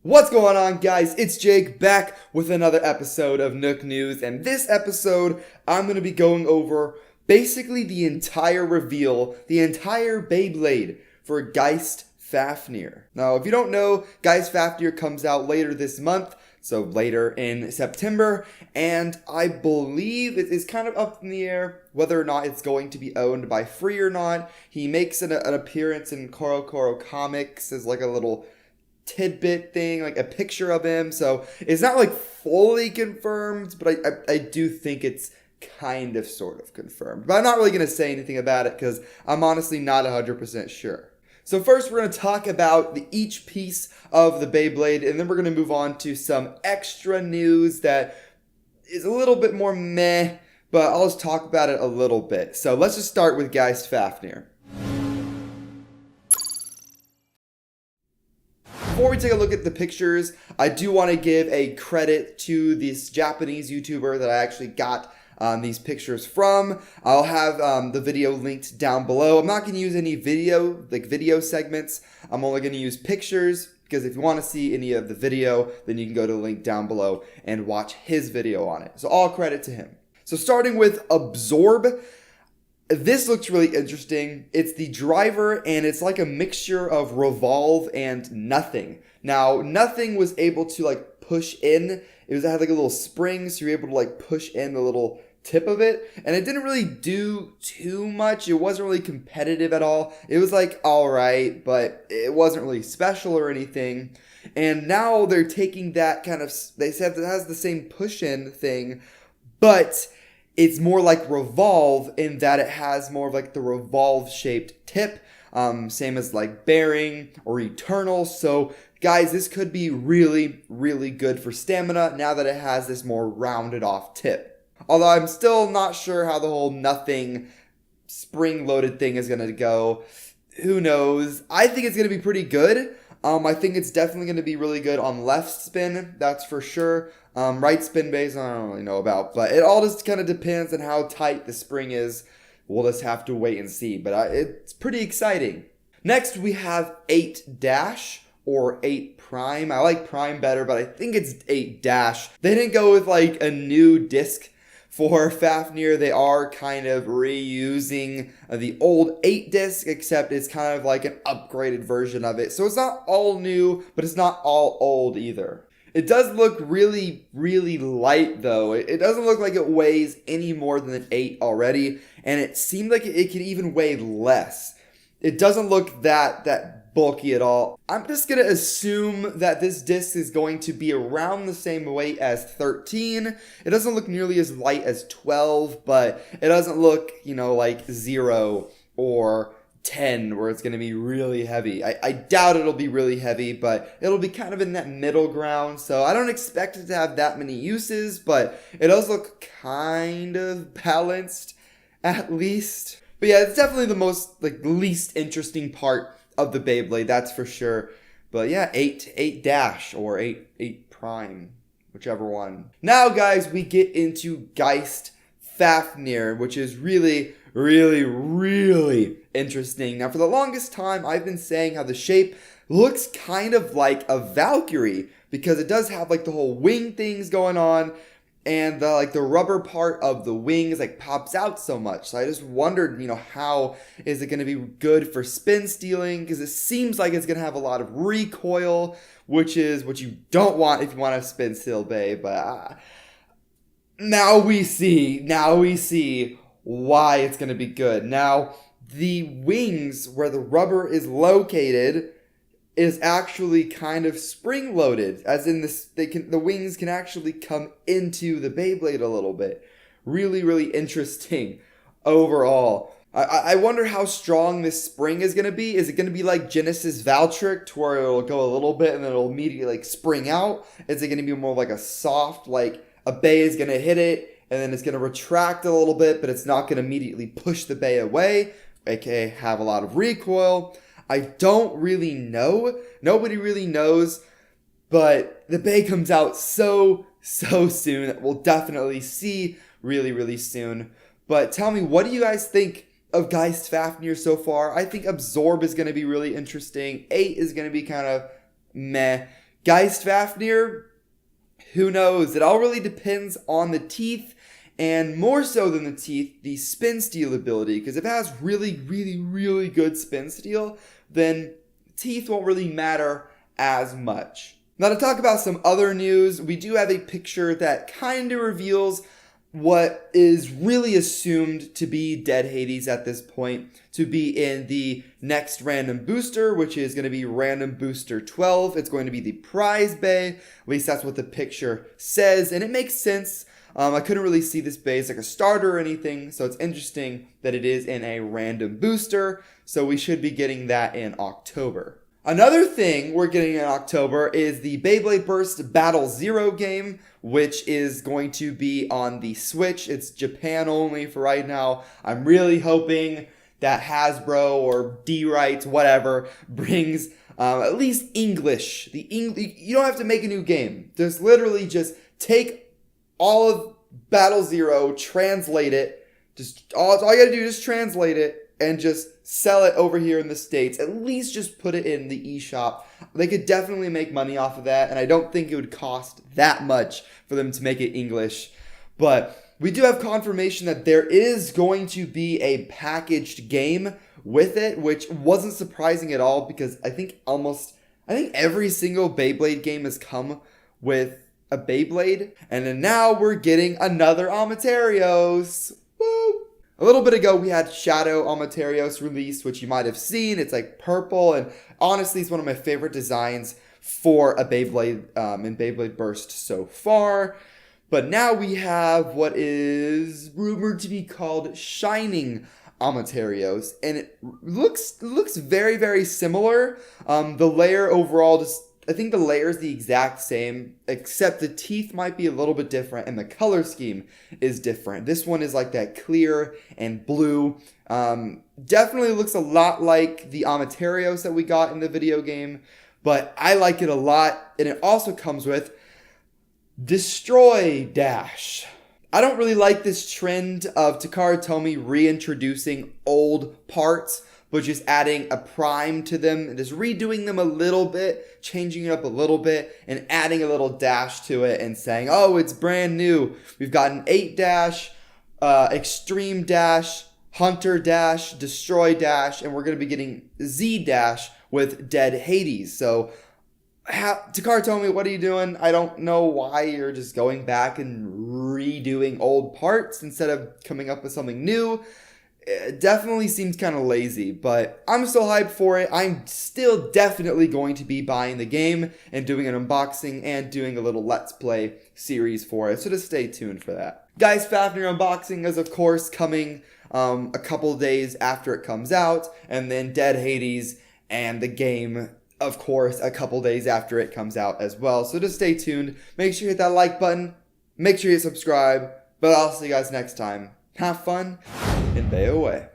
What's going on, guys? It's Jake back with another episode of Nook News, and this episode I'm going to be going over basically the entire reveal, the entire Beyblade for Geist Fafnir. Now, if you don't know, Geist Fafnir comes out later this month, so later in September, and I believe it is kind of up in the air whether or not it's going to be owned by Free or not. He makes an appearance in Koro Comics as like a little tidbit thing, like a picture of him, so it's not like fully confirmed, but I do think it's kind of sort of confirmed, but I'm not really going to say anything about it because I'm honestly not 100% sure. So first we're going to talk about each piece of the Beyblade, and then we're going to move on to some extra news that is a little bit more meh, but I'll just talk about it a little bit. So let's just start with Geist Fafnir. Before we take a look at the pictures, I do want to give a credit to this Japanese YouTuber that I actually got these pictures from. I'll have the video linked down below. I'm not going to use any video segments. I'm only going to use pictures because if you want to see any of the video, then you can go to the link down below and watch his video on it. So all credit to him. So starting with Absorb. This looks really interesting. It's the driver, and it's like a mixture of Revolve and Nothing. Now, Nothing was able to like push in. It had like a little spring, so you're able to like push in the little tip of it, and it didn't really do too much. It wasn't really competitive at all. It was like alright, but it wasn't really special or anything. And now they're taking that kind of, they said it has the same push-in thing, but it's more like Revolve in that it has more of like the Revolve shaped tip, same as like Bearing or Eternal. So guys, this could be really, really good for stamina now that it has this more rounded off tip. Although I'm still not sure how the whole Nothing spring loaded thing is going to go. Who knows? I think it's going to be pretty good. I think it's definitely going to be really good on left spin, that's for sure. Right spin base, I don't really know about, but it all just kind of depends on how tight the spring is. We'll just have to wait and see, but it's pretty exciting. Next, we have 8 dash or 8 prime. I like prime better, but I think it's 8 dash. They didn't go with like a new disc for Fafnir. They are kind of reusing the old 8 disc, except it's kind of like an upgraded version of it. So it's not all new, but it's not all old either. It does look really, really light though. It doesn't look like it weighs any more than an 8 already, and it seemed like it could even weigh less. It doesn't look that bulky at all. I'm just going to assume that this disc is going to be around the same weight as 13. It doesn't look nearly as light as 12, but it doesn't look, like 0 or 10 where it's going to be really heavy. I doubt it'll be really heavy, but it'll be kind of in that middle ground. So I don't expect it to have that many uses, but it does look kind of balanced at least. But yeah, it's definitely the least interesting part of the Beyblade, that's for sure. But yeah, 8 dash or 8 prime, whichever one. Now guys, we get into Geist Fafnir, which is really, really, really interesting. Now for the longest time, I've been saying how the shape looks kind of like a Valkyrie, because it does have like the whole wing things going on, and the rubber part of the wings like pops out so much. So I just wondered, how is it going to be good for spin stealing? Because it seems like it's going to have a lot of recoil, which is what you don't want if you want to spin steal Bay. But now we see why it's going to be good. Now the wings where the rubber is located is actually kind of spring loaded, as in the wings can actually come into the Beyblade a little bit. Really, really interesting overall. I wonder how strong this spring is going to be. Is it going to be like Genesis Valtryek, to where it'll go a little bit and then it'll immediately like spring out? Is it going to be more like a soft, like a bay is going to hit it and then it's going to retract a little bit, but it's not going to immediately push the bay away, aka have a lot of recoil? I don't really know. Nobody really knows. But the Bay comes out so soon that we'll definitely see really, really soon. But tell me, what do you guys think of Geist Fafnir so far? I think Absorb is going to be really interesting. 8 is going to be kind of meh. Geist Fafnir, who knows? It all really depends on the teeth, and more so than the teeth, the spin steel ability. Because if it has really good spin steel, then teeth won't really matter as much. Now to talk about some other news, we do have a picture that kind of reveals what is really assumed to be Dead Hades at this point, to be in the next random booster, which is going to be random booster 12. It's going to be the prize bay. At least that's what the picture says, and it makes sense. I couldn't really see this bay as like a starter or anything, so it's interesting that it is in a random booster, so we should be getting that in October. Another thing we're getting in October is the Beyblade Burst Battle Zero game, which is going to be on the Switch. It's Japan only for right now. I'm really hoping that Hasbro or D-Rights, whatever, brings at least English. You don't have to make a new game. Just literally just take all of Battle Zero, translate it. All you gotta do is translate it and just sell it over here in the States. At least just put it in the eShop. They could definitely make money off of that, and I don't think it would cost that much for them to make it English. But we do have confirmation that there is going to be a packaged game with it, which wasn't surprising at all because I think every single Beyblade game has come with a Beyblade. And then now we're getting another Amaterios. Woo! A little bit ago, we had Shadow Amaterios released, which you might have seen. It's like purple, and honestly, it's one of my favorite designs for a Beyblade in Beyblade Burst so far. But now we have what is rumored to be called Shining Amaterios, and it looks very similar. The layer overall, I think the layer is the exact same, except the teeth might be a little bit different and the color scheme is different. This one is like that clear and blue. Definitely looks a lot like the Amaterios that we got in the video game, but I like it a lot, and it also comes with Destroy Dash. I don't really like this trend of Takara Tomy reintroducing old parts, but just adding a prime to them and just redoing them a little bit, changing it up a little bit, and adding a little dash to it and saying, oh, it's brand new. We've got an 8 dash, extreme dash, hunter dash, destroy dash, and we're going to be getting Z dash with Dead Hades. So Takara Tomy, what are you doing? I don't know why you're just going back and redoing old parts instead of coming up with something new. It definitely seems kind of lazy, but I'm still hyped for it. I'm still definitely going to be buying the game and doing an unboxing and doing a little Let's Play series for it, so just stay tuned for that. Geist Fafnir unboxing is, of course, coming a couple days after it comes out, and then Dead Hades and the game, of course, a couple days after it comes out as well. So just stay tuned. Make sure you hit that like button. Make sure you subscribe. But I'll see you guys next time. Have fun and bay away.